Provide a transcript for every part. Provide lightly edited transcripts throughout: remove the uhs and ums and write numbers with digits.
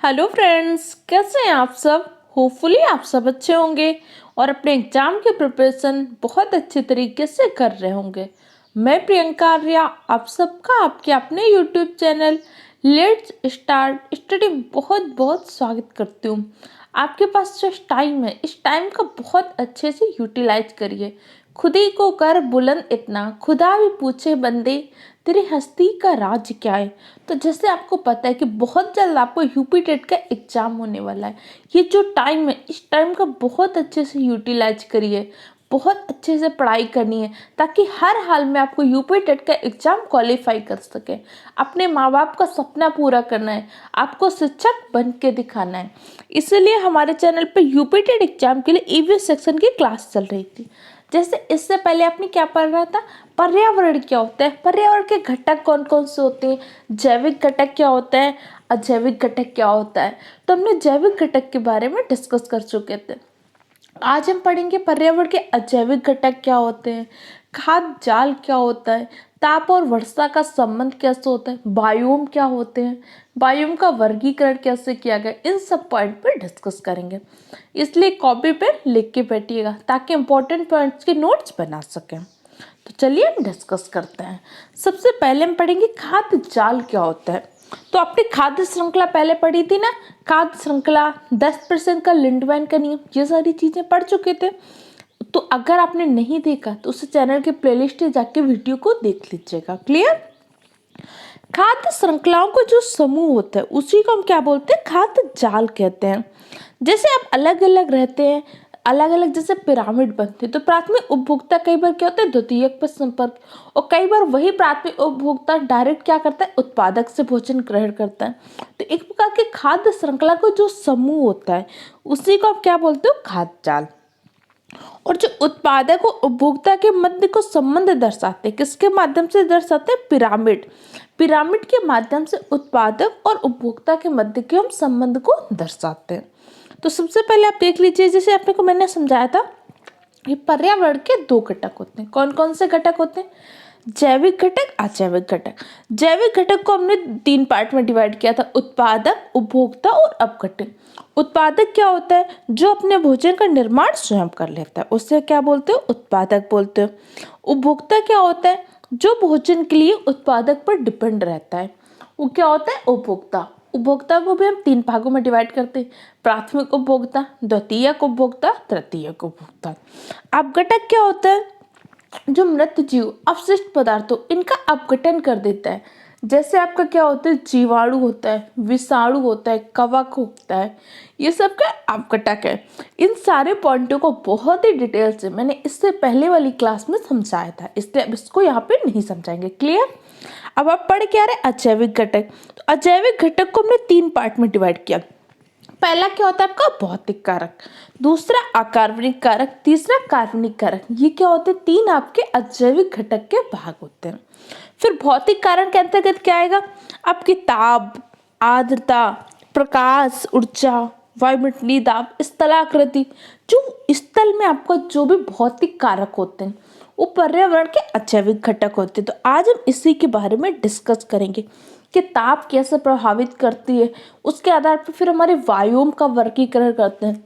Hello friends, कैसे हैं आप सब। होपफुली आप सब अच्छे होंगे और अपने एग्जाम की प्रिपरेशन बहुत अच्छे तरीके से कर रहे होंगे। मैं प्रियंका आर्या आप सबका आपके अपने YouTube channel let's start study बहुत बहुत स्वागत करती हूँ। आपके पास जो टाइम है, इस टाइम का बहुत अच्छे से यूटिलाइज करिए। खुद ही को कर बुलंद इतना, खुदा भी पूछे बंदे तेरी हस्ती का राज क्या है। तो जैसे आपको पता है कि बहुत जल्द आपको यूपी टेट का एग्जाम होने वाला है। ये जो टाइम है, इस टाइम का बहुत अच्छे से यूटिलाइज करिए, बहुत अच्छे से पढ़ाई करनी है ताकि हर हाल में आपको यूपी टेट का एग्जाम क्वालिफाई कर सके। अपने माँ बाप का सपना पूरा करना है, आपको शिक्षक बन के दिखाना है। इसलिए हमारे चैनल पे यूपी टेट एग्जाम के लिए ईवीएस सेक्शन की क्लास चल रही थी। जैसे इससे पहले आपने क्या पढ़ रहा था, पर्यावरण क्या होता है, पर्यावरण के घटक कौन कौन से होते हैं, जैविक घटक क्या होता है, अजैविक घटक क्या होता है। तो हमने जैविक घटक के बारे में डिस्कस कर चुके थे। आज हम पढ़ेंगे पर्यावरण के अजैविक घटक क्या होते हैं, खाद्य जाल क्या होता है, ताप और वर्षा का संबंध कैसे होता है, बायोम क्या होते हैं, बायोम का वर्गीकरण कैसे किया गया, इन सब पॉइंट पर डिस्कस करेंगे। इसलिए कॉपी पे लिख के बैठिएगा ताकि इंपॉर्टेंट पॉइंट्स के नोट्स बना सकें। तो चलिए हम डिस्कस करते हैं। सबसे पहले हम पढ़ेंगे खाद्य जाल क्या होता है। तो आपने खाद्य श्रृंखला पहले पढ़ी थी ना, खाद्य श्रृंखला, 10% का लिंडमैन का नियम, ये सारी चीजें पढ़ चुके थे। तो अगर आपने नहीं देखा तो उस चैनल के प्लेलिस्ट में जाके वीडियो को देख लीजिएगा। क्लियर। खाद्य श्रृंखलाओं का जो समूह होता है उसी को हम क्या बोलते हैं, खाद्य जाल कहते हैं। जैसे आप अलग अलग रहते हैं, अलग अलग जैसे पिरामिड बनते हैं, तो प्राथमिक उपभोक्ता कई बार क्या होता है, द्वितीयक पर संपर्क, और कई बार वही प्राथमिक उपभोक्ता डायरेक्ट क्या करता है, उत्पादक से भोजन ग्रहण करता है। तो एक प्रकार के खाद्य श्रृंखला का जो समूह होता है उसी को आप क्या बोलते हो, खाद्य जाल। और जो उत्पादक और उपभोक्ता के मध्य को संबंध दर्शाते हैं, किसके माध्यम से दर्शाते हैं, पिरामिड। पिरामिड के माध्यम से उत्पादक और उपभोक्ता के मध्य के हम संबंध को दर्शाते हैं। तो सबसे पहले आप देख लीजिए, जैसे आपने को मैंने समझाया था, ये पर्यावरण के दो घटक होते हैं। कौन कौन से घटक होते हैं, जैविक घटक, अजैविक घटक। जैविक घटक को हमने 3 पार्ट में डिवाइड किया था, उत्पादक, उपभोक्ता और अपघटक। उत्पादक क्या होता है, जो अपने भोजन का निर्माण स्वयं कर लेता है, उससे क्या बोलते हो, उत्पादक बोलते हो। उपभोक्ता क्या होता है, जो भोजन के लिए उत्पादक पर डिपेंड रहता है, वो क्या होता है, उपभोक्ता। उपभोक्ता को भी हम 3 भागों में डिवाइड करते हैं, प्राथमिक उपभोक्ता, द्वितीयक उपभोक्ता, तृतीयक उपभोक्ता। अपघटक क्या होता है, जो मृत जीव, अपशिष्ट पदार्थों, इनका अपघटन कर देता है। जैसे आपका क्या होता है, जीवाणु होता है, विषाणु होता है, कवक होता है, ये सब का अपघटक है। इन सारे पॉइंटों को बहुत ही डिटेल से मैंने इससे पहले वाली क्लास में समझाया था, इसलिए अब इसको यहाँ पे नहीं समझाएंगे। क्लियर। अब आप पढ़ क्या रहे, अजैविक घटक। तो अजैविक घटक को हमने 3 पार्ट में डिवाइड किया। पहला क्या होता है आपका, भौतिक कारक, दूसरा अकार्बनिक कारक, तीसरा कार्बनिक कारक। ये क्या होते हैं, 3 आपके अजैविक घटक के भाग होते हैं। फिर भौतिक कारक के अंतर्गत क्या आएगा, आपकी ताप, आर्द्रता, प्रकाश, ऊर्जा, वायुमंडलीय दाब, स्थलाकृति। जो स्थल में आपका जो भी भौतिक कारक होते हैं वो पर्यावरण के अजैविक घटक होते हैं। तो आज हम इसी के बारे में डिस्कस करेंगे कि ताप कैसे प्रभावित करती है, उसके आधार पर फिर हमारे वायुओं का वर्गीकरण करते हैं।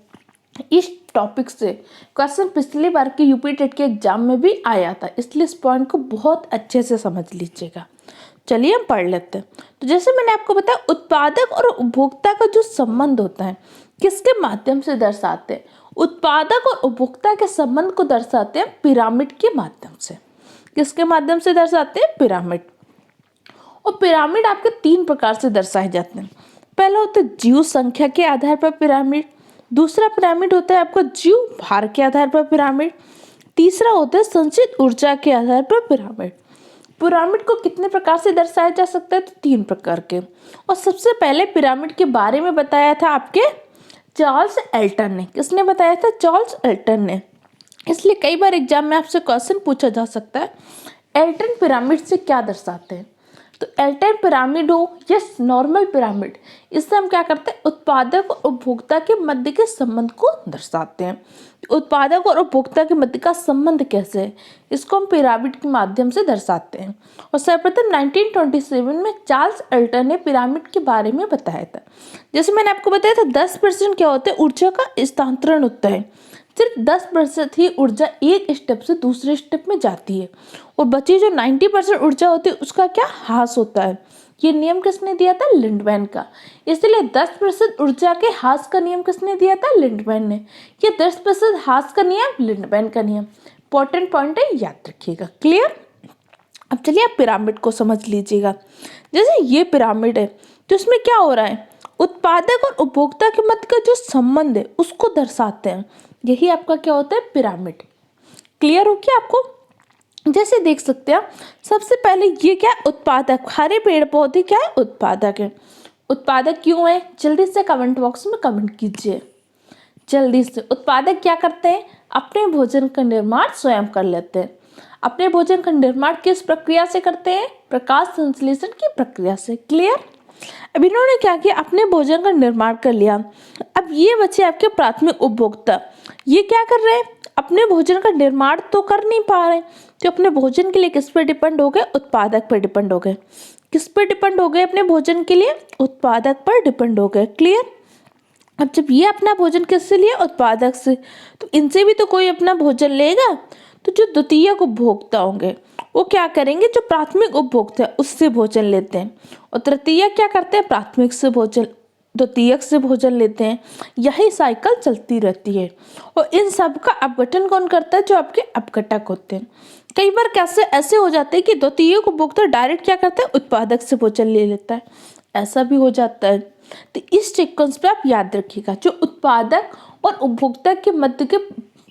इस टॉपिक से क्वेश्चन पिछली बार के यूपी टेट के एग्जाम में भी आया था, इसलिए इस पॉइंट को बहुत अच्छे से समझ लीजिएगा। चलिए हम पढ़ लेते हैं। तो जैसे मैंने आपको बताया, उत्पादक और उपभोक्ता का जो संबंध होता है किसके माध्यम से दर्शाते हैं, उत्पादक और उपभोक्ता के संबंध को दर्शाते हैं पिरामिड के माध्यम से। किसके माध्यम से दर्शाते हैं, पिरामिड। और पिरामिड आपके 3 प्रकार से दर्शाए जाते हैं। पहला होता है जीव संख्या के आधार पर पिरामिड, दूसरा पिरामिड होता है आपका जीव भार के आधार पर पिरामिड, तीसरा होता है संचित ऊर्जा के आधार पर पिरामिड। पिरामिड को कितने प्रकार से दर्शाया जा सकता है, तो 3 प्रकार के। और सबसे पहले पिरामिड के बारे में बताया था आपके चार्ल्स एल्टन ने। किसने बताया था, चार्ल्स एल्टन ने। इसलिए कई बार एग्जाम में आपसे क्वेश्चन पूछा जा सकता है, एल्टन पिरामिड से क्या दर्शाते हैं। तो एल्टाइन पिरामिड हो या नॉर्मल पिरामिड, इससे हम क्या करते हैं, उत्पादक और उपभोक्ता के मध्य के संबंध को दर्शाते हैं। उत्पादक और उपभोक्ता के मध्य का संबंध कैसे है, इसको हम पिरामिड के माध्यम से दर्शाते हैं। और सर्वप्रथम 1927 में चार्ल्स एल्टन ने पिरामिड के बारे में बताया था। जैसे मैंने आपको बताया था 10% क्या होता है, ऊर्जा का स्थानांतरण होता है। सिर्फ 10% ही ऊर्जा एक स्टेप से दूसरे स्टेप में जाती है और बची जो 90% ऊर्जा होती है उसका क्या ह्रास होता है। ये नियम किसने दिया था, लिंडमैन का। इसलिए 10% ऊर्जा के ह्रास का नियम किसने दिया था, लिंडमैन ने। ये 10% ह्रास का नियम लिंडमैन का नियम, इंपॉर्टेंट पॉइंट है, याद रखिएगा। क्लियर। अब चलिए आप पिरामिड को समझ लीजिएगा। जैसे ये पिरामिड है तो इसमें क्या हो रहा है, उत्पादक और उपभोक्ता के मध्य का जो संबंध है उसको दर्शाते हैं। यही आपका क्या होता है, पिरामिड। क्लियर हो क्या आपको। जैसे देख सकते हैं सबसे पहले ये क्या है, उत्पादक। हरे पेड़ पौधे क्या है, उत्पादक है। उत्पादक क्यों है, जल्दी से कमेंट बॉक्स में कमेंट कीजिए जल्दी से। उत्पादक क्या करते हैं, अपने भोजन का निर्माण स्वयं कर लेते हैं। अपने भोजन का निर्माण किस प्रक्रिया से करते हैं, प्रकाश संश्लेषण की प्रक्रिया से। क्लियर। अब इन्होंने क्या किया, अपने भोजन का निर्माण कर लिया। अब ये बचे आपके प्राथमिक उपभोक्ता। ये क्या कर रहे हैं, अपने भोजन का निर्माण तो कर नहीं पा रहे, तो अपने भोजन के लिए किस पे डिपेंड हो गए, उत्पादक पर डिपेंड हो गए। किस पे डिपेंड हो गए, अपने भोजन के लिए उत्पादक पर डिपेंड हो गए। क्लियर। अब जब ये अपना भोजन किससे लिया, उत्पादक से, तो इनसे भी तो कोई अपना भोजन लेगा। तो जो द्वितीयक उपभोक्ता होंगे वो क्या करेंगे, जो प्राथमिक उपभोक्ता है उससे भोजन लेते हैं, और तृतीयक क्या करते हैं, प्राथमिक से भोजन, द्वितीयक से भोजन लेते हैं। यही साइकिल चलती रहती है। और इन सब का अपघटन कौन करता है, जो आपके अपघटक होते हैं। कई बार कैसे ऐसे हो जाते हैं कि द्वितीयक उपभोक्ता डायरेक्ट क्या करता है, उत्पादक से भोजन ले लेता है, ऐसा भी हो जाता है। तो इस सीक्वेंस पे आप याद रखिएगा, जो उत्पादक और उपभोक्ता के मध्य के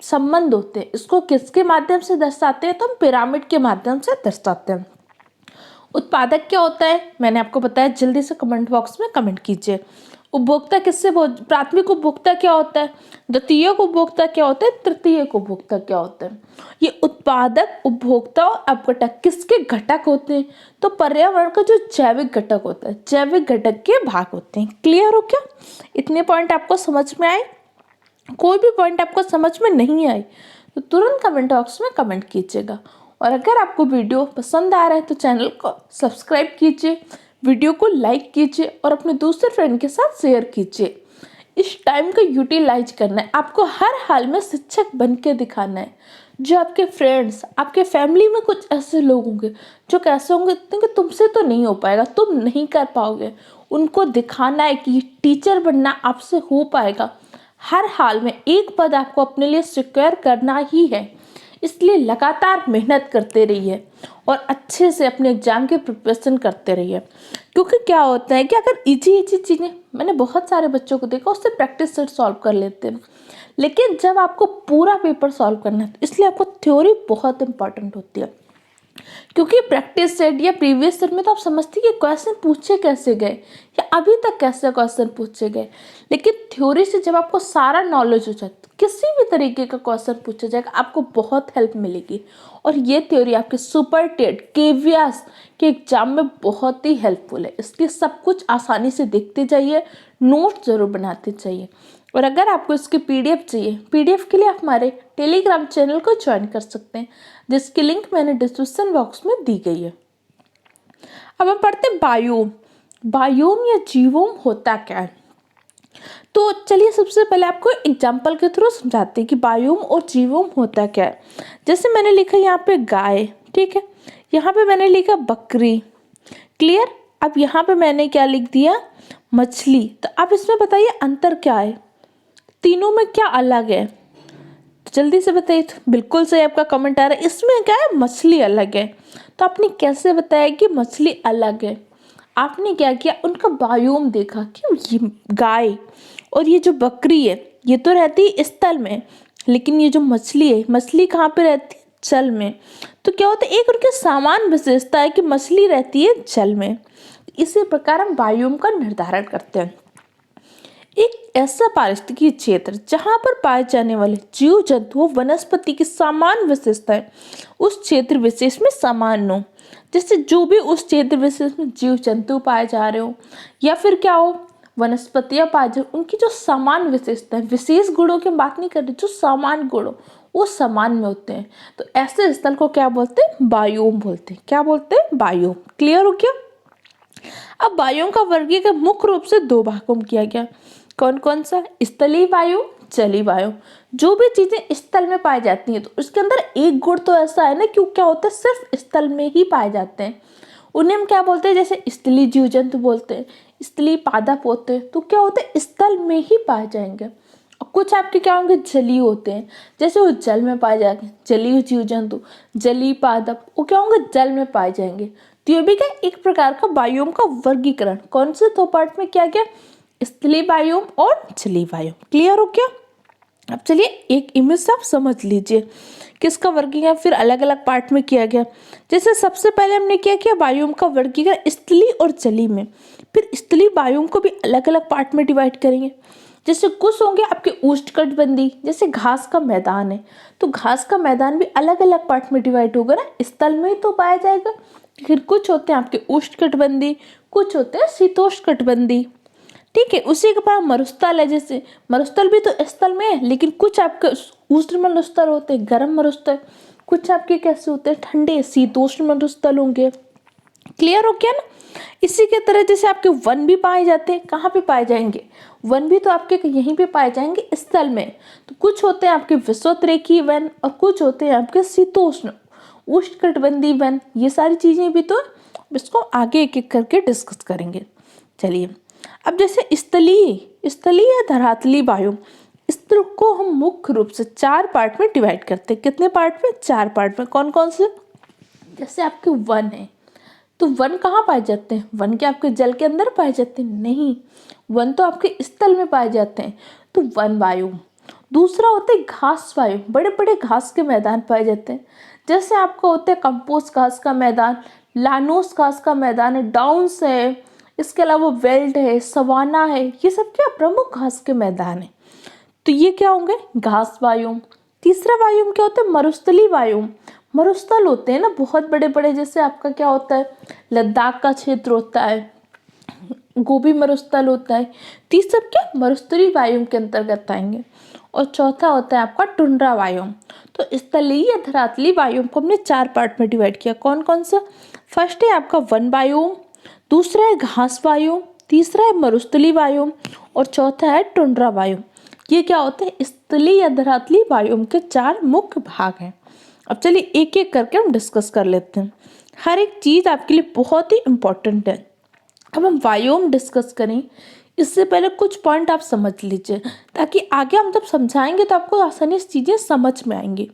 संबंध होते हैं इसको किसके माध्यम से दर्शाते हैं, तो हम पिरामिड के माध्यम से दर्शाते हैं। उत्पादक क्या होता है, मैंने आपको बताया, जल्दी से कमेंट बॉक्स में कमेंट कीजिए। उपभोक्ता किससे, प्राथमिक उपभोक्ता क्या होता है, द्वितीयक उपभोक्ता क्या होता है, तृतीयक उपभोक्ता क्या होता है। ये उत्पादक, उपभोक्ता और अपघटक किसके घटक होते हैं, तो पर्यावरण का जो जैविक घटक होता है, जैविक घटक के भाग होते हैं। क्लियर हो क्या, इतने पॉइंट आपको समझ में आए। कोई भी पॉइंट आपको समझ में नहीं आए तो तुरंत कमेंट बॉक्स में कमेंट कीजिएगा। और अगर आपको वीडियो पसंद आ रहा है तो चैनल को सब्सक्राइब कीजिए, वीडियो को लाइक कीजिए और अपने दूसरे फ्रेंड के साथ शेयर कीजिए। इस टाइम को यूटिलाइज करना है, आपको हर हाल में शिक्षक बन के दिखाना है। जो आपके फ्रेंड्स, आपके फैमिली में कुछ ऐसे लोग होंगे जो कैसे होंगे कि तुमसे तो नहीं हो पाएगा, तुम नहीं कर पाओगे, उनको दिखाना है कि टीचर बनना आपसे हो पाएगा। हर हाल में एक पद आपको अपने लिए सिक्योर करना ही है, इसलिए लगातार मेहनत करते रहिए और अच्छे से अपने एग्जाम के प्रिपरेशन करते रहिए। क्योंकि क्या होता है कि अगर इजी चीज़ें, मैंने बहुत सारे बच्चों को देखा उससे प्रैक्टिस सेट सॉल्व कर लेते हैं, लेकिन जब आपको पूरा पेपर सॉल्व करना है तो इसलिए आपको थ्योरी बहुत इंपॉर्टेंट होती है। क्योंकि प्रैक्टिस सेट या प्रीवियस सेट में तो आप समझते कि क्वेश्चन पूछे कैसे गए या अभी तक कैसे क्वेश्चन पूछे गए, लेकिन थ्योरी से जब आपको सारा नॉलेज हो जाए तो किसी भी तरीके का क्वेश्चन पूछा जाएगा आपको बहुत हेल्प मिलेगी। और ये थ्योरी आपके सुपर टेट, केवीएस के एग्जाम में बहुत ही हेल्पफुल है। इसलिए सब कुछ आसानी से देखते जाइए, नोट जरूर बनाते जाइए। और अगर आपको इसकी पीडीएफ चाहिए, पीडीएफ के लिए आप हमारे टेलीग्राम चैनल को ज्वाइन कर सकते हैं, जिसकी लिंक मैंने डिस्क्रिप्शन बॉक्स में दी गई है। अब हम पढ़ते हैं बायोम। बायोम या जीवोम होता क्या है। तो चलिए सबसे पहले आपको एग्जाम्पल के थ्रू समझाते हैं कि बायोम और जीवोम होता क्या है। जैसे मैंने लिखा यहाँ पे गाय, ठीक है, यहाँ पे मैंने लिखा बकरी। क्लियर। अब यहाँ पे मैंने क्या लिख दिया, मछली। तो आप इसमें बताइए अंतर क्या है, तीनों में क्या अलग है, तो जल्दी से बताइए। तो बिल्कुल सही आपका कमेंट आ रहा है, इसमें क्या है, मछली अलग है। तो आपने कैसे बताया कि मछली अलग है, आपने क्या किया, उनका बायोम देखा कि ये गाय और ये जो बकरी है ये तो रहती है स्थल में, लेकिन ये जो मछली है, मछली कहाँ पे रहती है, जल में। तो क्या होता है, एक उनके समान विशेषता है कि मछली रहती है जल में। इसी प्रकार हम बायोम का निर्धारण करते हैं। एक ऐसा पारिस्थितिकी क्षेत्र जहाँ पर पाए जाने वाले जीव जंतु व वनस्पति की समान विशेषताएं उस क्षेत्र विशेष में समान हो। जैसे जो भी उस क्षेत्र विशेष में जीव जंतु पाए जा रहे हो या फिर क्या हो वनस्पतियां पाए जा उनकी जो समान विशेषताएं, विशेष गुणों की बात नहीं कर रही, जो समान गुण हो वो समान में होते हैं, तो ऐसे स्थल को क्या बोलते हैं? बायोम बोलते हैं। क्या बोलते हैं? बायोम। क्लियर हो क्या? अब बायोम का वर्गीकरण मुख्य रूप से दो भागों में किया गया। कौन कौन सा? स्थलीय बायोम, जलीय बायोम। जो भी चीजें स्थल में पाई जाती हैं तो उसके अंदर एक गुण तो ऐसा है ना कि क्या होता है, सिर्फ स्थल में ही पाए जाते हैं, उन्हें हम क्या बोलते हैं? जैसे स्थलीय जीव जंतु बोलते हैं, स्थलीय पादप होते हैं, तो क्या होते हैं? स्थल में ही पाए जाएंगे। और कुछ आपके क्या होंगे? जलीय होते हैं, जैसे वो जल में पाए जाएंगे, जलीय जीव जंतु, जलीय पादप, वो क्या होंगे? जल में पाए जाएंगे। तो ये भी क्या एक प्रकार का बायोम का वर्गीकरण कौन से दो पार्ट में किया गया? स्थलीय बायोम और जलीय बायोम। क्लियर हो क्या? अब चलिए एक इमेज से आप समझ लीजिए किसका वर्गीकरण फिर अलग अलग पार्ट में किया गया। जैसे सबसे पहले हमने क्या किया? बायोम का वर्गीकरण स्थलीय और जलीय में। फिर स्थलीय बायोम को भी अलग अलग पार्ट में डिवाइड करेंगे। जैसे कुछ होंगे आपके उष्णकटिबंधीय, जैसे घास का मैदान है तो घास का मैदान भी अलग अलग पार्ट में डिवाइड होगा ना, स्थल में ही तो पाया जाएगा। फिर कुछ होते हैं आपके उष्णकटिबंधीय, कुछ होते हैं शीतोष्णकटिबंधीय। ठीक है, उसी के बाद मरुस्थल है, जैसे मरुस्थल भी तो स्थल में है, लेकिन कुछ आपके उष्ण मरुस्थल होते हैं, गर्म मरुस्थल, कुछ आपके कैसे होते हैं? ठंडे शीतोष्ण मरुस्थल होंगे। क्लियर हो क्या ना? इसी के तरह जैसे आपके वन भी पाए जाते हैं, कहाँ पे पाए जाएंगे? वन भी तो आपके यहीं पे पाए जाएंगे, स्थल में। तो कुछ होते हैं आपके विषुवतरेखीय वन और कुछ होते हैं आपके शीतोष्ण उष्णकटिबंधीय वन। ये सारी चीजें भी तो इसको आगे एक एक करके डिस्कस करेंगे। चलिए अब जैसे स्थलीय या धरातलीय बायोम, स्थल को हम मुख्य रूप से चार पार्ट में डिवाइड करते हैं। कितने पार्ट में? चार पार्ट में। कौन कौन से? जैसे आपके वन है तो वन कहाँ पाए जाते हैं? वन के आपके जल के अंदर पाए जाते हैं? नहीं, वन तो आपके स्थल में पाए जाते हैं, तो वन बायोम। दूसरा होता है घास बायोम, बड़े बड़े घास के मैदान पाए जाते हैं, जैसे आपका होता है कंपोस्ट घास का मैदान, लानोस घास का मैदान है, डाउन्स है, इसके अलावा वेल्ड है, सवाना है, ये सब क्या प्रमुख घास के मैदान है। तो ये क्या होंगे? घास बायोम। तीसरा बायोम क्या होता है? मरुस्थलीय बायोम। मरुस्थल होते हैं ना बहुत बड़े बड़े, जैसे आपका क्या होता है? लद्दाख का क्षेत्र होता है, गोबी मरुस्थल होता है। तो ये सब क्या मरुस्थलीय बायोम के अंतर्गत आएंगे। और चौथा होता है आपका टुंड्रा बायोम। तो स्थलीय या धरातलीय बायोम को हमने चार पार्ट में डिवाइड किया। कौन कौन सा? फर्स्ट है आपका वन बायोम, दूसरा है घास बायोम, तीसरा है मरुस्थलीय बायोम और चौथा है टुंड्रा बायोम। ये क्या होते हैं? स्थलीय या धरातलीय बायोम के चार मुख्य भाग हैं। अब चलिए एक एक करके हम डिस्कस कर लेते हैं। हर एक चीज आपके लिए बहुत ही इम्पोर्टेंट है। अब हम बायोम डिस्कस करें इससे पहले कुछ पॉइंट आप समझ लीजिए, ताकि आगे हम जब समझाएंगे तो आपको आसानी से चीजें समझ में आएंगी।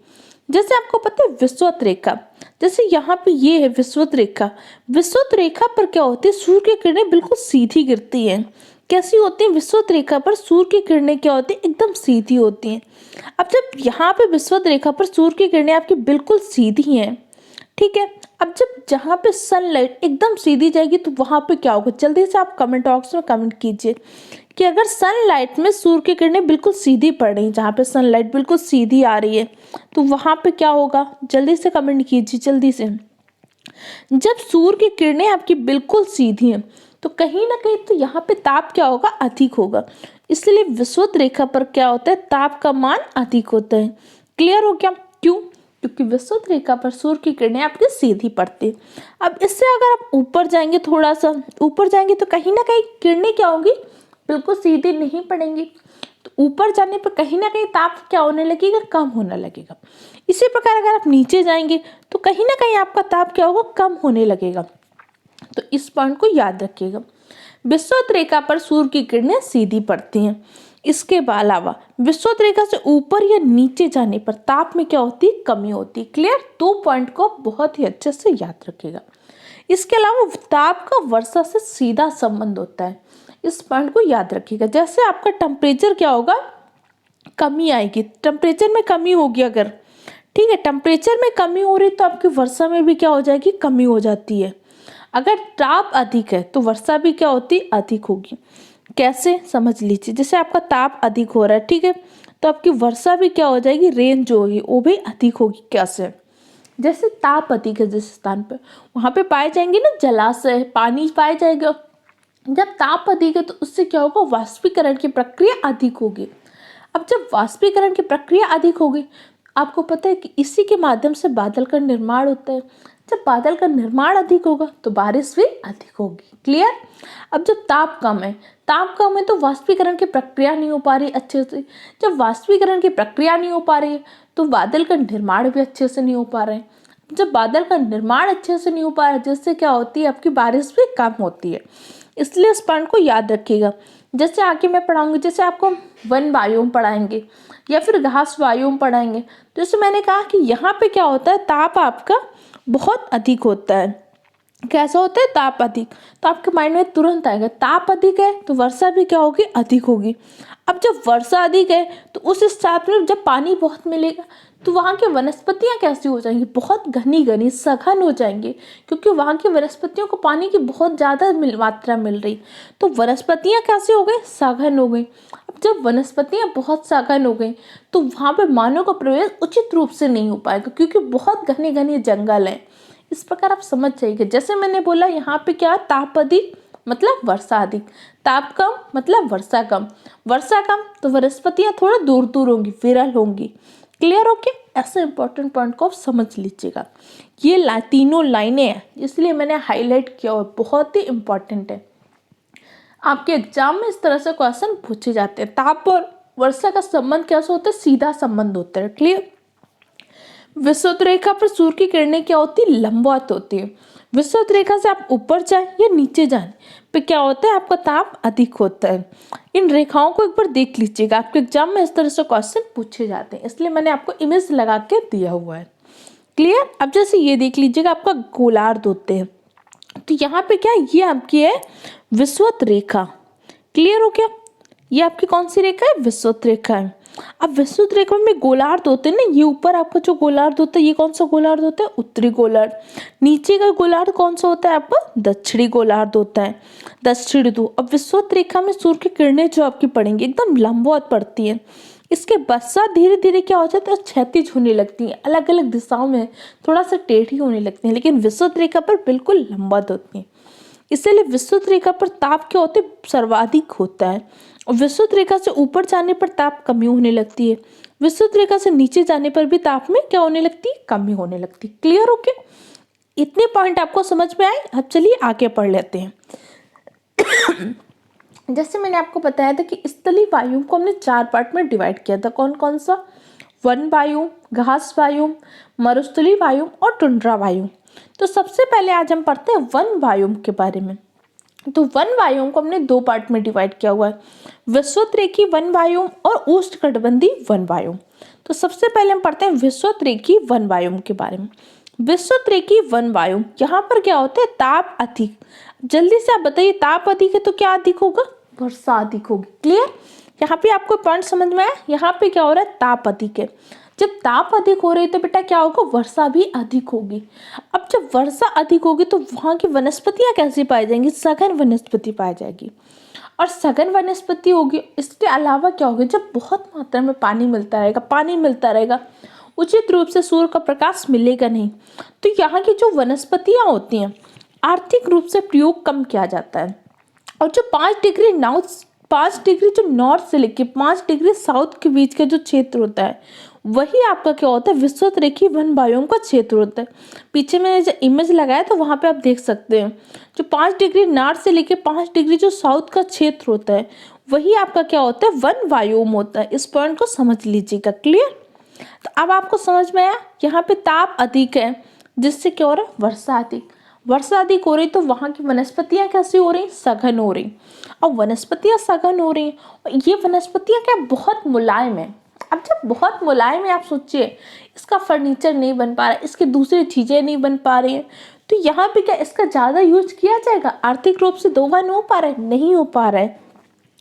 जैसे आपको पता है विषुवत रेखा, जैसे यहाँ पे ये है विषुवत रेखा। विषुवत रेखा पर क्या होती है? सूर्य की किरणें बिल्कुल सीधी गिरती हैं। कैसी होती है? विषुवत रेखा पर सूर्य की किरणें क्या होती है? एकदम सीधी होती हैं। अब जब यहाँ पे विषुवत रेखा पर सूर्य की किरणें आपकी बिल्कुल सीधी हैं, ठीक है, अब जब जहाँ पे सनलाइट एकदम सीधी जाएगी तो वहाँ पे क्या होगा? जल्दी से आप कमेंट बॉक्स में कमेंट कीजिए कि अगर सनलाइट में सूर्य की किरणें बिल्कुल सीधी पड़ रही, जहाँ पे सनलाइट बिल्कुल सीधी आ रही है तो वहाँ पे क्या होगा? जल्दी से कमेंट कीजिए जल्दी से। जब सूर्य की किरणें आपकी बिल्कुल सीधी हैं तो कहीं ना कहीं तो यहाँ पे ताप क्या होगा? अधिक होगा। इसलिए विषुवत रेखा पर क्या होता है? ताप का मान अधिक होता है। क्लियर हो क्या? क्यों? क्योंकि विषुवत रेखा पर सूर्य की किरणें आपकी सीधी पड़ती है। अब इससे अगर आप ऊपर जाएंगे, थोड़ा सा ऊपर जाएंगे तो कहीं ना कहीं किरणें क्या होंगी? बिल्कुल सीधी नहीं पड़ेंगी। तो ऊपर जाने पर कहीं ना कहीं ताप क्या होने लगेगा? कम होने लगेगा। इसी प्रकार अगर आप नीचे जाएंगे तो कहीं ना कहीं आपका ताप क्या होगा? कम होने लगेगा। तो इस पॉइंट को याद रखिएगा। विषुवत रेखा पर सूर्य की किरणें सीधी पड़ती हैं। इसके अलावा विषुवत रेखा से ऊपर या नीचे जाने पर ताप में क्या होती है? कमी होती है। क्लियर? दो पॉइंट को बहुत ही अच्छे से याद रखिएगा। इसके अलावा ताप का वर्षा से सीधा संबंध होता है। इस पॉइंट को याद रखिएगा। जैसे आपका टेम्परेचर क्या होगा? कमी आएगी, टेम्परेचर में कमी होगी अगर, ठीक है, टेम्परेचर में कमी हो रही तो आपकी वर्षा में भी क्या हो जाएगी? कमी हो जाती है। अगर ताप अधिक है तो वर्षा भी क्या होती? अधिक होगी। कैसे समझ लीजिए, जैसे आपका ताप अधिक हो रहा है, ठीक है, तो आपकी वर्षा भी क्या हो जाएगी, रेन जो होगी वो भी अधिक होगी। कैसे? जैसे ताप अधिक है जिस स्थान पे, वहां पे पाए जाएंगे ना जलाशय, पानी पाया जाएगा। जब ताप अधिक है तो उससे क्या होगा, वाष्पीकरण की प्रक्रिया अधिक होगी। अब जब वाष्पीकरण की प्रक्रिया अधिक होगी, आपको पता है कि इसी के माध्यम से बादल का निर्माण होता है। जब बादल का निर्माण अधिक होगा तो बारिश भी अधिक होगी। क्लियर? अब जब ताप कम है तो वाष्पीकरण की प्रक्रिया नहीं हो पा रही अच्छे से। जब वाष्पीकरण की प्रक्रिया नहीं हो पा रही है तो बादल का निर्माण भी अच्छे से नहीं हो पा रहे हैं। जब बादल का निर्माण अच्छे से नहीं हो पा रहा है, जिससे क्या होती है, आपकी बारिश भी कम होती है। इसलिए इस पॉइंट को याद रखिएगा। जैसे आगे मैं पढ़ाऊंगी, जैसे आपको वन वायुओं पढ़ाएंगे या फिर घास वायुओं पढ़ाएंगे, तो जैसे मैंने कहा कि यहाँ पे क्या होता है, ताप आपका बहुत अधिक होता है। कैसा होता है, ताप अधिक, तो आपके माइंड में तुरंत आएगा ताप अधिक है तो वर्षा भी क्या होगी, अधिक होगी। अब जब वर्षा अधिक है तो उस साथ में जब पानी बहुत मिलेगा तो वहाँ की वनस्पतियाँ कैसी हो जाएंगी, बहुत घनी घनी सघन हो जाएंगी, क्योंकि वहाँ की वनस्पतियों को पानी की बहुत ज़्यादा मात्रा मिल रही, तो वनस्पतियाँ कैसी हो गई, सघन हो गई। अब जब वनस्पतियाँ बहुत सघन हो गई तो वहाँ पे मानव का प्रवेश उचित रूप से नहीं हो पाएगा, क्योंकि बहुत घने घने जंगल हैं। इस प्रकार आप समझ जाइए। जैसे मैंने बोला यहाँ पे क्या, ताप अधिक मतलब वर्षा अधिक, ताप कम मतलब वर्षा कम, वर्षा कम तो वनस्पतियाँ थोड़ा दूर दूर होंगी, विरल होंगी। क्लियर? ओके, ऐसे इंपॉर्टेंट पॉइंट को आप समझ लीजिएगा। ये तीनों लाइनें हैं, इसलिए मैंने हाईलाइट किया और बहुत ही इंपॉर्टेंट है। आपके एग्जाम में इस तरह से क्वेश्चन पूछे जाते हैं। ताप और वर्षा का संबंध कैसा होता है, सीधा संबंध होता है। क्लियर? विषुवत रेखा पर सूर्य की किरणें क्या होती है, लंबवत होती है। विषुवत रेखा से आप ऊपर जाए या नीचे जाए पे क्या होता है, आपका ताप अधिक होता है। इन रेखाओं को एक बार देख लीजिएगा, आपके एग्जाम में इस तरह से क्वेश्चन पूछे जाते हैं, इसलिए मैंने आपको इमेज लगा के दिया हुआ है। क्लियर? अब जैसे ये देख लीजिएगा, आपका गोलार्ध होते हैं, तो यहाँ पे क्या, ये आपकी है विषुवत रेखा। क्लियर हो क्या? ये आपकी कौन सी रेखा है, विषुवत रेखा है। अब विषुवत रेखा में गोलार्ध होते हैं ना, ये ऊपर आपका जो गोलार्ध होता है, ये कौन सा गोलार्ध होता है, उत्तरी गोलार्ध। नीचे का गोलार्ध कौन सा होता है आपका, दक्षिणी गोलार्ध होता है, दक्षिणी ध्रुव। अब विषुवत रेखा में सूर्य की किरणें जो आपकी पड़ेंगी एकदम लंबवत पड़ती है। इसके पश्चात धीरे धीरे क्या हो जाता है, क्षैतिज होने लगती है, अलग अलग दिशाओं में थोड़ा सा टेढ़ी होने लगती है, लेकिन विषुवत रेखा पर बिल्कुल लंबवत होती है। इसलिए विषुवत रेखा पर ताप क्या होते, सर्वाधिक होता है। और विषुवत रेखा से ऊपर जाने पर ताप कमी होने लगती है, विषुवत रेखा से नीचे जाने पर भी ताप में क्या होने लगती है, कमी होने लगती है। क्लियर? ओके, इतने पॉइंट आपको समझ में आए। अब चलिए आगे पढ़ लेते हैं। जैसे मैंने आपको बताया था कि स्थलीय वायु को हमने 4 पार्ट में डिवाइड किया था। कौन कौन सा? वन वायु, घास वायु, मरुस्थलीय वायु और टुंड्रा वायु। तो सबसे पहले आज हम पढ़ते हैं वन वायु के बारे में। तो वन वायुओं को हमने 2 पार्ट में डिवाइड किया हुआ है, विषुवतरेखी वन वायु और उष्णकटिबंधीय वन वायु। तो सबसे पहले हम पढ़ते हैं विषुवतरेखी वन वायु के बारे में। विषुवतरेखी वन वायु, यहाँ पर क्या होता है, ताप अधिक। जल्दी से आप बताइए, ताप अधिक है तो क्या अधिक होगा, वर्षा अधिक होगी। क्लियर? यहाँ पे आपको पॉइंट समझ में आया, यहाँ पे क्या हो रहा है, ताप अधिक है। जब ताप अधिक हो रही है तो बेटा क्या होगा, वर्षा भी अधिक होगी। अब जब वर्षा अधिक होगी तो वहाँ की वनस्पतियाँ कैसी पाई जाएंगी, सघन वनस्पति पाई जाएगी, और सघन वनस्पति होगी। इसके अलावा क्या होगा, जब बहुत मात्रा में पानी मिलता रहेगा, उचित रूप से सूर्य का प्रकाश मिलेगा नहीं, तो यहाँ की जो वनस्पतियाँ होती हैं आर्थिक रूप से प्रयोग कम किया जाता है। और जो 5 डिग्री जो नॉर्थ से लेके 5 डिग्री साउथ के बीच का जो क्षेत्र होता है, वही आपका क्या होता है, विषुवतरेखी वन वायुओं का क्षेत्र होता है। पीछे मैंने जो इमेज लगाया था वहाँ पे आप देख सकते हैं, जो 5 डिग्री नॉर्थ से लेके 5 डिग्री जो साउथ का क्षेत्र होता है, वही आपका क्या होता है, वन वायुओं होता है। इस पॉइंट को समझ लीजिएगा। क्लियर? तो अब आपको समझ में आया, यहाँ पे ताप अधिक है जिससे क्या हो रहा है, वर्षा अधिक। वर्षा अधिक हो रही तो वहाँ की वनस्पतियाँ कैसी हो रही, सघन हो रही। और वनस्पतियाँ सघन हो रही और ये वनस्पतियाँ क्या बहुत मुलायम है। अब जब बहुत मुलायम है, आप सोचिए इसका फर्नीचर नहीं बन पा रहा है, इसकी दूसरी चीज़ें नहीं बन पा रही हैं, तो यहाँ पे क्या इसका ज़्यादा यूज किया जाएगा, आर्थिक रूप से दोहन हो पा रहा है, नहीं हो पा रहा है।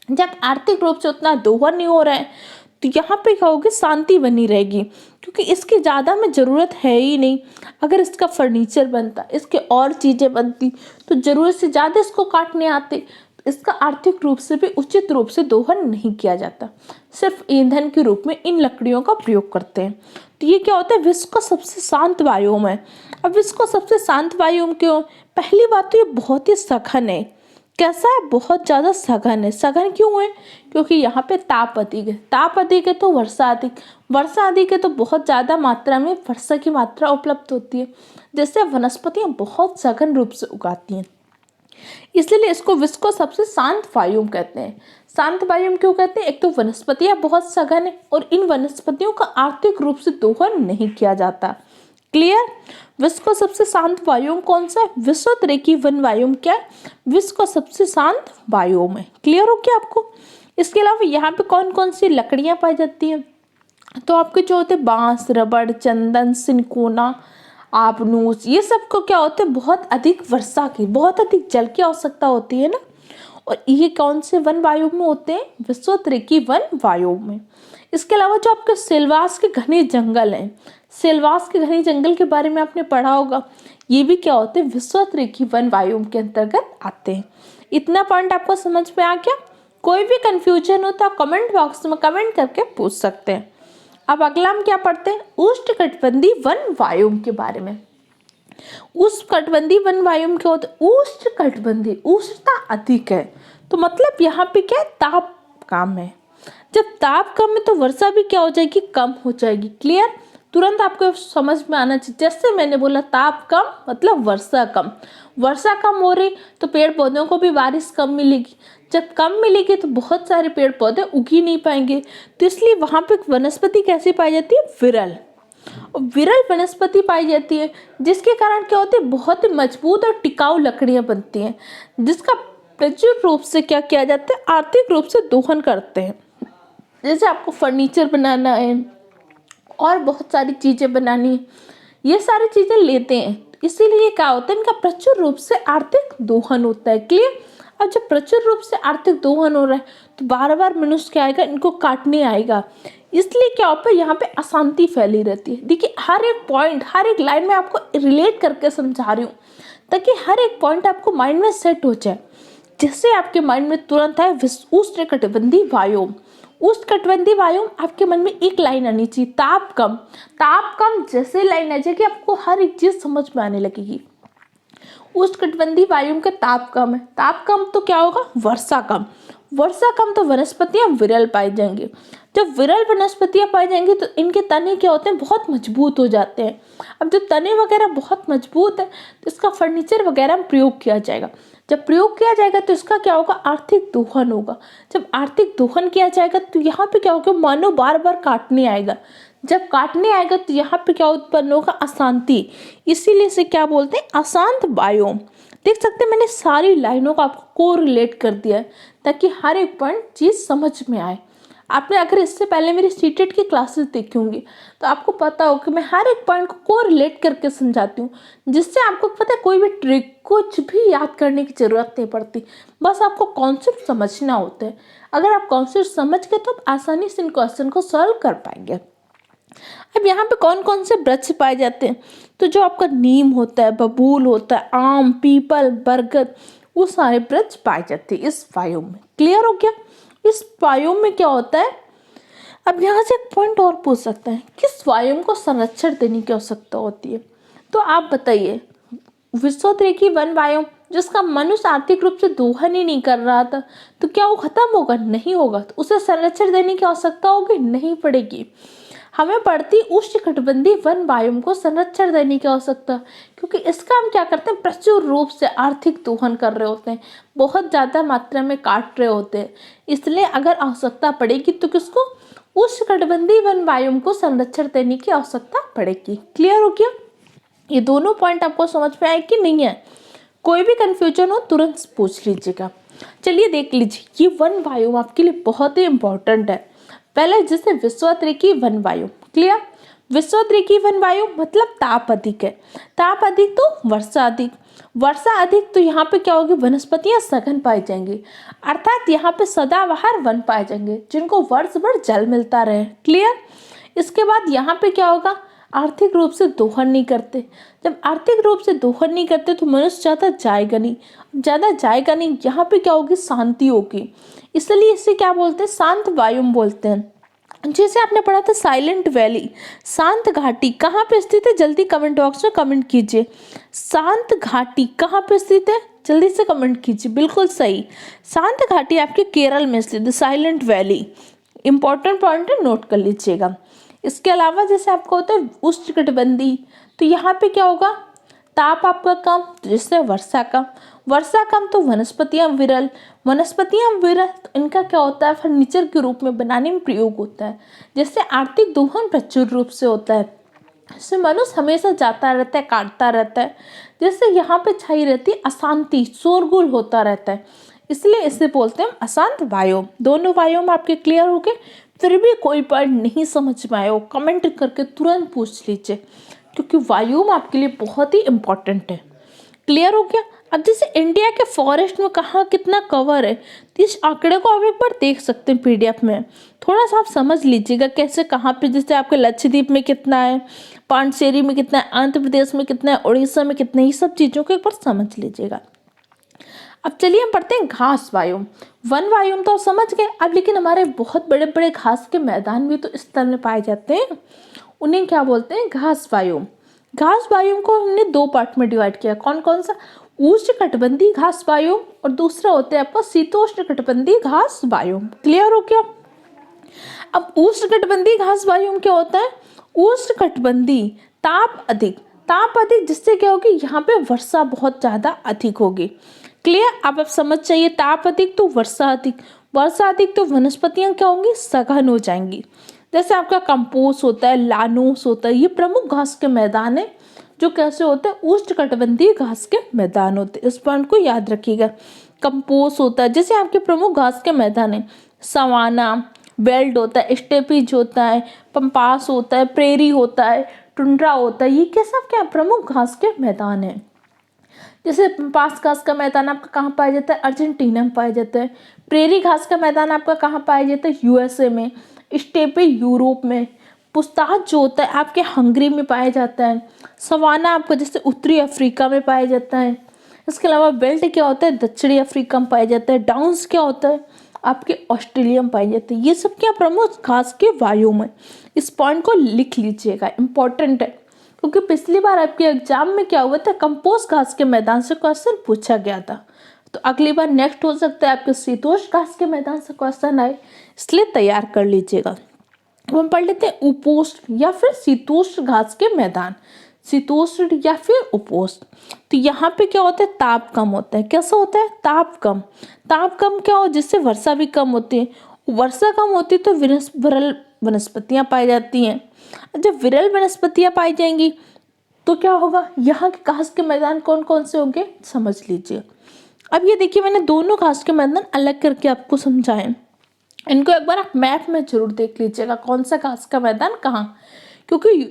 जब आर्थिक रूप से उतना दोहन नहीं हो रहा है तो यहाँ पे क्या होगी, शांति बनी रहेगी, क्योंकि इसकी ज़्यादा में ज़रूरत है ही नहीं। अगर इसका फर्नीचर बनता, इसके और चीज़ें बनती, तो ज़रूरत से ज़्यादा इसको काटने आते, तो इसका आर्थिक रूप से भी उचित रूप से दोहन नहीं किया जाता, सिर्फ ईंधन के रूप में इन लकड़ियों का प्रयोग करते हैं। तो ये क्या होता है, विश्व का सबसे शांत वायुम है। अब विश्व का सबसे शांत वायुम क्यों? पहली बात तो ये बहुत ही सघन है। कैसा है? बहुत ज़्यादा सघन है। सघन क्यों है? क्योंकि यहाँ पे ताप अधिक है। ताप अधिक है तो वर्षा अधिक, वर्षा अधिक है तो बहुत ज़्यादा मात्रा में वर्षा की मात्रा उपलब्ध होती है, जिससे वनस्पतियाँ बहुत सघन रूप से उगाती हैं। इसलिए इसको विश्व को सबसे शांत वायुम कहते हैं। शांत वायुम क्यों कहते हैं? एक तो वनस्पतियाँ बहुत सघन है और इन वनस्पतियों का आर्थिक रूप से दोहन नहीं किया जाता। क्लियर? विश्व का सबसे शांत वायुम कौन सा है? विश्वोत्तरी वन वायुम क्या है? विश्व का सबसे शांत वायुम है। क्लियर हो क्या आपको? इसके अलावा यहाँ पे कौन कौन सी लकड़ियाँ पाई जाती हैं? तो आपके जो होते हैं बांस, रबड़, चंदन, सिनकोना, आपनूस, ये सब को क्या होते हैं, बहुत अधिक वर्षा की, बहुत अधिक जल की आवश्यकता होती है ना। और ये कौन से वन वायु में होते हैं? विश्वोत्तरी वन वायु में। इसके अलावा जो आपके सिलवास के घने जंगल हैं, सिलवास के घने जंगल के बारे में आपने पढ़ा होगा, ये भी क्या होते हैं, विश्वोत्तरी वन वायु के अंतर्गत आते हैं। इतना पॉइंट आपको समझ में आ गया? कोई भी कंफ्यूजन हो तो आप कमेंट बॉक्स में कमेंट करके पूछ सकते हैं। अब अगला हम क्या पढ़ते हैं, उष्णकटिबंधीय वन वायुम के बारे में। उष्णकटिबंधीय वन वायुम क्या होता है? उष्णकटिबंधीय, उष्णता अधिक है तो मतलब यहाँ पे क्या है, ताप कम है। जब ताप कम है तो वर्षा भी क्या हो जाएगी, कम हो जाएगी। क्लियर? तुरंत आपको समझ में आना चाहिए। जैसे मैंने बोला ताप कम मतलब वर्षा कम, वर्षा कम हो रही तो पेड़ पौधों को भी बारिश कम मिलेगी। जब कम मिलेगी तो बहुत सारे पेड़ पौधे उग ही नहीं पाएंगे। तो इसलिए वहाँ पे वनस्पति कैसी पाई जाती है, विरल, विरल वनस्पति पाई जाती है, जिसके कारण क्या होते हैं, बहुत ही मजबूत और टिकाऊ लकड़ियाँ बनती हैं, जिसका प्रचुर रूप से क्या किया जाता है, आर्थिक रूप से दोहन करते हैं। जैसे आपको फर्नीचर बनाना है और बहुत सारी चीज़ें बनानी है, ये सारी चीज़ें लेते हैं, इसीलिए क्या होता है, इनका प्रचुर रूप से आर्थिक दोहन होता है। क्लियर? अब जब प्रचुर रूप से आर्थिक दोहन हो रहा है तो बार बार मनुष्य क्या आएगा, इनको काटने आएगा। इसलिए क्या होता है, यहाँ पे अशांति फैली रहती है। देखिए हर एक पॉइंट, हर एक लाइन में आपको रिलेट करके समझा रही हूँ, ताकि हर एक पॉइंट आपको माइंड में सेट हो जाए, जिससे आपके माइंड में तुरंत आए उष्णकटिबंधीय वायुम। उष्णकटिबंधीय वायुम आपके मन में एक लाइन आनी चाहिए, ताप कम। ताप कम जैसे लाइन आ जाएगी आपको हर एक चीज समझ में आने लगेगी। उष्णकटिबंधीय वायुम का ताप कम है, ताप कम तो क्या होगा, वर्षा कम, वर्षा कम तो वनस्पतियां विरल पाई जाएंगी। जब विरल वनस्पतियां पाई जाएंगी तो इनके तने क्या होते हैं, बहुत मजबूत हो जाते हैं। अब जब तने वगैरह बहुत मजबूत है तो इसका फर्नीचर वगैरह में प्रयोग किया जाएगा। जब प्रयोग किया जाएगा तो इसका क्या होगा, आर्थिक दोहन होगा। जब आर्थिक दोहन किया जाएगा तो यहाँ पे क्या होगा, मानव बार बार काटने आएगा। जब काटने आएगा तो यहाँ पे क्या उत्पन्न होगा, अशांति। इसीलिए इसे क्या बोलते हैं, अशांत वायुम। देख सकते हैं मैंने सारी लाइनों को आपको कोरिलेट कर दिया है, ताकि हर एक पॉइंट चीज़ समझ में आए। आपने अगर इससे पहले मेरी सीटेट की क्लासेस देखी होंगी तो आपको पता हो कि मैं हर एक पॉइंट को कोरिलेट करके समझाती हूँ, जिससे आपको पता है कोई भी ट्रिक कुछ भी याद करने की ज़रूरत नहीं पड़ती, बस आपको कॉन्सेप्ट समझना होता है। अगर आप कॉन्सेप्ट समझ गए तो आप आसानी से इन क्वेश्चन को सॉल्व कर पाएंगे। अब यहाँ पे कौन कौन से वृक्ष पाए जाते हैं, तो जो आपका नीम होता है, बबूल होता है, आम, पीपल, बरगद, वो सारे वृक्ष पाए जाते हैं इस वायुम में। क्लियर हो गया? इस वायुम में क्या होता है, अब यहाँ से एक पॉइंट और पूछ सकते हैं, किस वायुम को संरक्षण देने की आवश्यकता होती है? तो आप बताइए, विश्वोत्तरी वन वायुम जिसका मनुष्य आर्थिक रूप से दोहन ही नहीं कर रहा था, तो क्या वो खत्म होगा? नहीं होगा। तो उसे संरक्षण देने की आवश्यकता होगी? नहीं पड़ेगी। हमें पड़ती उष्णकटिबंधीय वन वायुम को संरक्षण देने की आवश्यकता, क्योंकि इसका हम क्या करते हैं, प्रचुर रूप से आर्थिक दोहन कर रहे होते हैं, बहुत ज़्यादा मात्रा में काट रहे होते हैं। इसलिए अगर आवश्यकता पड़ेगी तो किसको, उष्णकटिबंधीय वन वायुम को संरक्षण देने की आवश्यकता पड़ेगी। क्लियर हो गया? ये दोनों पॉइंट आपको समझ में आए कि नहीं है? कोई भी कंफ्यूजन हो तुरंत पूछ लीजिएगा। चलिए देख लीजिए, ये वन वायुम आपके लिए बहुत ही इंपॉर्टेंट है। पहले जिसे विश्वोत्तरी वन वायुम। क्लियर? विश्वोत्तरी वन वायुम मतलब ताप अधिक है, ताप अधिक तो वर्षा अधिक, वर्षा अधिक तो यहाँ पे क्या होगी, वनस्पतियां सघन पाई जाएंगी, अर्थात यहाँ पे सदाबहार वन पाए जाएंगे जिनको वर्ष भर जल मिलता रहे। क्लियर? इसके बाद यहाँ पे क्या होगा, आर्थिक रूप से दोहन नहीं करते। जब आर्थिक रूप से दोहन नहीं करते तो मनुष्य ज़्यादा जाएगा नहीं, ज़्यादा जाएगा नहीं, यहाँ पे क्या होगी, शांति होगी। इसलिए इसे क्या बोलते हैं, शांत वायुम बोलते हैं। जैसे आपने पढ़ा था साइलेंट वैली, शांत घाटी कहाँ पे स्थित है, जल्दी कमेंट बॉक्स में कमेंट कीजिए। शांत घाटी कहाँ पे स्थित है, जल्दी से कमेंट कीजिए। बिल्कुल सही, शांत घाटी आपके केरल में स्थित है, साइलेंट वैली। इंपॉर्टेंट पॉइंट है, नोट कर लीजिएगा। इसके अलावा जैसे आपको होता है उष्णकटिबंधीय, तो यहाँ पे क्या होगा, ताप आपका कम, तो जिससे वर्षा कम। वर्षा कम तो वनस्पतियां विरल, वनस्पतियां विरल तो इनका क्या होता है, फर्नीचर के रूप में बनाने में प्रयोग होता है। जिससे आर्थिक दोहन प्रचुर रूप से होता है, इससे मनुष्य हमेशा जाता रहता है, काटता रहता है। जैसे यहाँ पे छाई रहती है अशांति, शोरगुल होता रहता है, इसलिए इसे बोलते हैं अशांत वायु। दोनों वायु में आपके क्लियर हो गए। फिर भी कोई पॉइंट नहीं समझ में आया हो, कमेंट करके तुरंत पूछ लीजिए, क्योंकि वायु में आपके लिए बहुत ही इंपॉर्टेंट है। क्लियर हो गया। अब जैसे इंडिया के फॉरेस्ट में कहाँ कितना कवर है, तो इस आंकड़े को आप एक बार देख सकते हैं पीडीएफ में। थोड़ा सा आप समझ लीजिएगा कैसे, कहाँ पे, जैसे आपके लक्षद्वीप में कितना है, पांडिचेरी में कितना है, आंध्र प्रदेश में कितना है, उड़ीसा में कितना है, ये सब चीज़ों को एक बार समझ लीजिएगा। अब चलिए हम पढ़ते हैं घास वायुम। वन वायुम तो आप समझ गए। अब लेकिन हमारे बहुत बड़े बड़े घास के मैदान भी तो इस स्थल में पाए जाते हैं, उन्हें क्या बोलते हैं, घास वायुम। घास वायुम को हमने दो पार्ट में डिवाइड किया, कौन कौन सा, उष्णकटिबंधीय घास वायुम और दूसरा होता है आपका शीतोष्णकटिबंधीय घास वायुम। क्लियर हो गया। अब उष्णकटिबंधीय घास वायुम क्या होता है, उष्णकटिबंधीय ताप अधिक, ताप अधिक जिससे क्या होगी, यहाँ पे वर्षा बहुत ज़्यादा अधिक होगी। क्लियर। अब आप समझ जाइए, ताप अधिक तो वर्षा अधिक, वर्षा अधिक तो वनस्पतियाँ क्या होंगी, सघन हो जाएंगी। जैसे आपका कंपोस्ट होता है, लानोस होता है, ये प्रमुख घास के मैदान है जो कैसे होते हैं, उष्णकटिबंधीय घास के मैदान होते हैं। इस पॉइंट को याद रखिएगा। कंपोस्ट होता है, जैसे आपके प्रमुख घास के मैदान है, सवाना, बेल्ट होता है, स्टेपीज होता है, पंपास होता है, प्रेरी होता है, टुंड्रा होता है, ये क्या सब क्या प्रमुख घास के मैदान है। जैसे पंपास घास का मैदान आपका कहाँ पाया जाता है, अर्जेंटीना में पाया जाता है। प्रेरी घास का मैदान आपका कहाँ पाया जाता है, यूएसए में। स्टेपे यूरोप में। पुस्ताच जो होता है आपके हंगरी में पाया जाता है। सवाना आपका जैसे उत्तरी अफ्रीका में पाया जाता है। इसके अलावा बेल्ट क्या होता है, दक्षिणी अफ्रीका में पाया जाता है। डाउन्स क्या होता है, आपके ऑस्ट्रेलिया में पाए जाते हैं। ये सब क्या प्रमुख घास के वायु में। इस पॉइंट को लिख लीजिएगा, इंपॉर्टेंट है, क्योंकि पिछली बार आपके एग्जाम में क्या हुआ था, कंपोस्ट घास के मैदान से क्वेश्चन पूछा गया था। तो अगली बार नेक्स्ट हो सकता है आपके शीतोष्ण घास के मैदान से क्वेश्चन आए, इसलिए तैयार कर लीजिएगा। हम पढ़ लेते हैं उपोष्ण या फिर शीतोष्ण घास के मैदान, शीतोष्ण या फिर उपोष्ण। तो यहाँ पे क्या होता है, ताप कम होता है। कैसा होता है, ताप कम। ताप कम क्या हो, जिससे वर्षा भी कम होती है। वर्षा कम होती है तो विरल वनस्पतियाँ पाई जाती हैं। जब विरल वनस्पतियाँ पाई जाएंगी तो क्या होगा, यहाँ के घास के मैदान कौन कौन से होंगे, समझ लीजिए। अब ये देखिए, मैंने दोनों घास के मैदान अलग करके आपको समझाए। इनको एक बार आप मैप में जरूर देख लीजिएगा, कौन सा घास का मैदान कहाँ, क्योंकि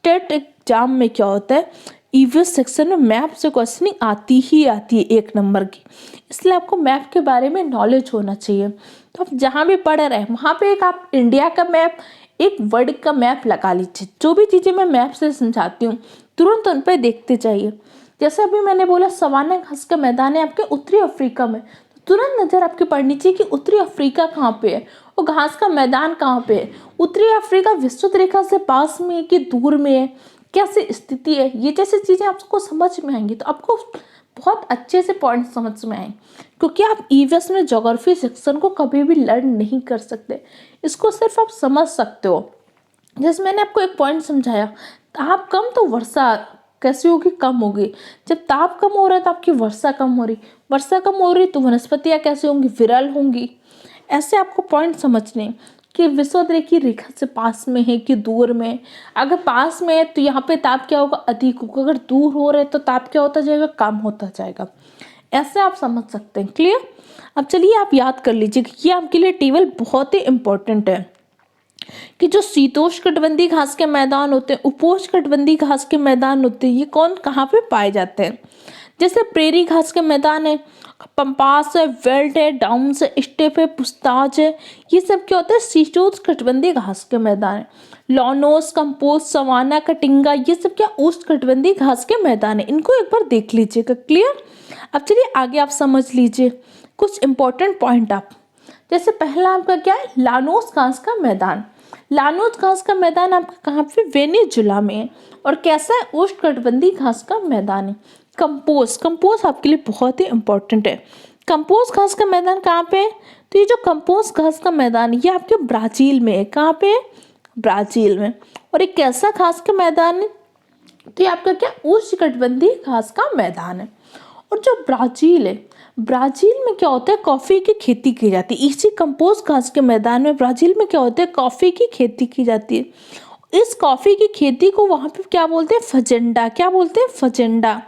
टेट एग्जाम में क्या होता है, ईवीएस सेक्शन में मैप से क्वेश्चनिंग आती ही आती है 1 नंबर की, इसलिए आपको मैप के बारे में नॉलेज होना चाहिए। तो आप जहाँ भी पढ़ रहे हैं वहाँ पे एक आप इंडिया का मैप, एक वर्ल्ड का मैप लगा लीजिए। जो भी चीज़ें मैं मैप से समझाती हूँ तुरंत उन पर देखते जाइए। जैसे अभी मैंने बोला सवाना घास का मैदान है आपके उत्तरी अफ्रीका में, तुरंत नजर आपकी पड़नी चाहिए कि उत्तरी अफ्रीका कहाँ पे है और घास का मैदान कहाँ पे है। उत्तरी अफ्रीका विस्तृत रेखा से पास में है कि दूर में है, कैसे स्थिति है, ये जैसी चीज़ें आपको समझ में आएंगी तो आपको बहुत अच्छे से पॉइंट समझ में आए। क्योंकि आप ईवीएस में ज्योग्राफी सेक्शन को कभी भी लर्न नहीं कर सकते, इसको सिर्फ आप समझ सकते हो। जैसे मैंने आपको एक पॉइंट समझाया, ताप कम तो वर्षा कैसी होगी, कम होगी। जब ताप कम हो रहा है तो आपकी वर्षा कम हो रही, वर्षा कम हो रही तो वनस्पतियाँ कैसे होंगी, विरल होंगी। ऐसे आपको पॉइंट समझने कि विषुवत रेखा से पास में है कि दूर में। अगर पास में है तो यहाँ पे ताप क्या होगा, अधिक होगा। अगर दूर हो रहे तो ताप क्या होता जाएगा, कम होता जाएगा। ऐसे आप समझ सकते हैं। क्लियर। अब चलिए आप याद कर लीजिए कि ये आपके लिए टेबल बहुत ही इंपॉर्टेंट है कि जो शीतोष्णकटिबंधीय घास के मैदान होते हैं, उपोष्णकटिबंधीय घास के मैदान होते हैं, ये कौन कहाँ पे पाए जाते हैं। जैसे प्रेरी घास के मैदान है पंपास है, वेल्ट है, डाउन्स है, स्टेप है, पुस्ताज है, ये सब क्या होता है शीतोष्णकटिबंधीय घास के मैदान है। लॉनोस, कंपोज, सवाना, कटिंगा, ये सब क्या उष्णकटिबंधीय घास के मैदान है। इनको एक बार देख लीजिएगा। क्लियर। अब चलिए आगे आप समझ लीजिए कुछ इंपॉर्टेंट पॉइंट आप। जैसे पहला आपका क्या है लानोस घास का मैदान। लानोस घास का मैदान आपका कहाँ पे वेनेजुला में है और कैसा है उष्णकटिबंधीय घास का मैदान है। कंपोज, कंपोज आपके लिए बहुत ही इंपॉर्टेंट है। कंपोज घास का मैदान कहाँ पे है तो ये जो कंपोज घास का मैदान है ये आपके ब्राज़ील में है। कहाँ पे है ब्राज़ील में। और ये कैसा घास का मैदान है तो ये आपका क्या उष्णकटिबंधीय घास का मैदान है। और जो ब्राज़ील है ब्राज़ील में क्या होता है कॉफ़ी की खेती की जाती है। इसी कंपोज घास के मैदान में ब्राज़ील में क्या होता है कॉफ़ी की खेती की जाती है। इस कॉफ़ी की खेती को वहाँ पे क्या बोलते हैं फजेंडा। क्या बोलते हैं फजेंडा।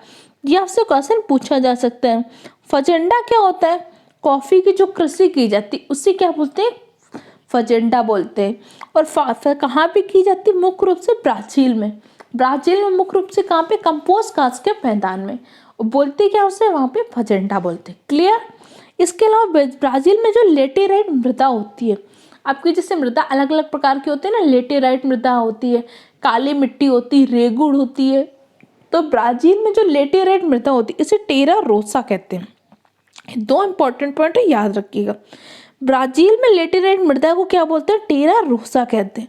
ये आपसे क्वेश्चन पूछा जा सकता है। फजेंडा क्या होता है कॉफ़ी की जो कृषि की जाती है उसे क्या बोलते हैं फजेंडा बोलते हैं। और फिर कहाँ पे की जाती है मुख्य रूप से ब्राज़ील में। ब्राज़ील में मुख्य रूप से कहाँ पे कंपोज घास के मैदान में। बोलते क्या उसे वहाँ पे फजेंडा बोलते। क्लियर। इसके अलावा ब्राज़ील में जो लेटेराइट मृदा होती है आपकी जैसे मृदा अलग अलग प्रकार की होती है ना। लेटेराइट मृदा होती है, काली मिट्टी होती है, रेगुड़ होती है। तो ब्राज़ील में जो लेटेराइट मृदा होती है इसे टेरा रोसा कहते हैं। दो इंपॉर्टेंट पॉइंट है याद रखिएगा। ब्राज़ील में लेटेराइट मृदा को क्या बोलते हैं टेरा रोसा कहते हैं।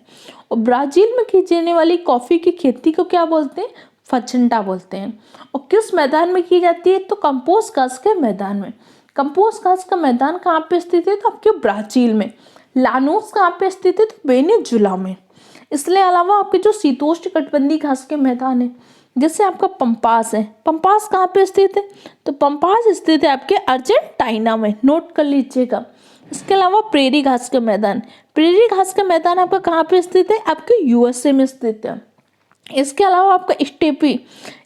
और ब्राज़ील में की जाने वाली कॉफ़ी की खेती को क्या बोलते हैं फजेंडा बोलते हैं। और किस मैदान में की जाती है तो कंपोज घास के मैदान में। कंपोज घास का मैदान कहाँ पे स्थित है तो आपके ब्राज़ील में। लानोस कहाँ पे स्थित है तो वेनेजुला में। इसके अलावा आपके जो शीतोष्णकटिबंधीय घास के मैदान है जैसे आपका पंपास है। पंपास कहाँ पे स्थित है तो पंपास स्थित है आपके अर्जेंटीना में। नोट कर लीजिएगा। इसके अलावा प्रेरी घास का मैदान। प्रेरी घास का मैदान आपका कहाँ पे स्थित है आपके यूएसए में स्थित है। इसके अलावा आपका स्टेपी,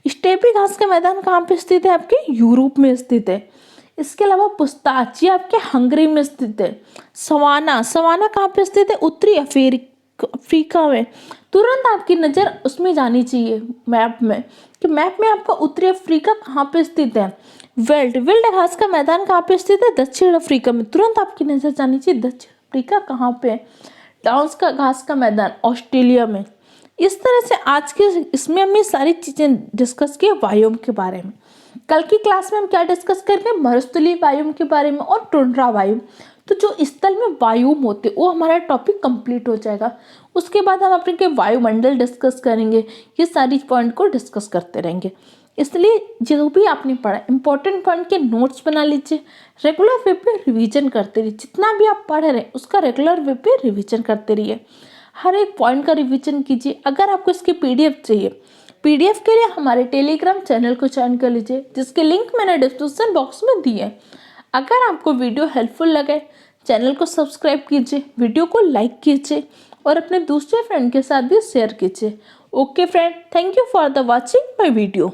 स्टेपी घास का मैदान कहाँ पे स्थित है आपके यूरोप में स्थित है। इसके अलावा पुस्ताच ये आपके हंगरी में स्थित है। सवाना, सवाना कहाँ पे स्थित है उत्तरी अफ्रीका में। तुरंत आपकी नज़र उसमें जानी चाहिए मैप में कि मैप में आपका उत्तरी अफ्रीका कहाँ पे स्थित है। वेल्ट, वेल्ट घास का मैदान कहाँ पे स्थित है दक्षिण अफ्रीका में। तुरंत आपकी नज़र जानी चाहिए दक्षिण अफ्रीका कहाँ पे है। डाउन्स का घास का मैदान ऑस्ट्रेलिया में। इस तरह से आज के इसमें हमने सारी चीज़ें डिस्कस की वायुम के बारे में। कल की क्लास में हम क्या डिस्कस करेंगे मरुस्थलीय वायुम के बारे में और टुंड्रा वायुम। तो जो स्थल में वायुम होते वो हमारा टॉपिक कंप्लीट हो जाएगा। उसके बाद हम अपने वायुमंडल डिस्कस करेंगे। ये सारी पॉइंट को डिस्कस करते रहेंगे। इसलिए जो भी आपने पढ़ा इंपॉर्टेंट पॉइंट के नोट्स बना लीजिए। रेगुलर वे पे रिवीजन करते रहिए। जितना भी आप पढ़ रहे हैं उसका रेगुलर वे पे रिवीजन करते रहिए। हर एक पॉइंट का रिवीजन कीजिए। अगर आपको इसकी पीडीएफ चाहिए पीडीएफ के लिए हमारे टेलीग्राम चैनल को ज्वाइन कर लीजिए जिसके लिंक मैंने डिस्क्रिप्शन बॉक्स में दी है। अगर आपको वीडियो हेल्पफुल लगे चैनल को सब्सक्राइब कीजिए, वीडियो को लाइक कीजिए और अपने दूसरे फ्रेंड के साथ भी शेयर कीजिए। Okay friend, thank you for the watching my video.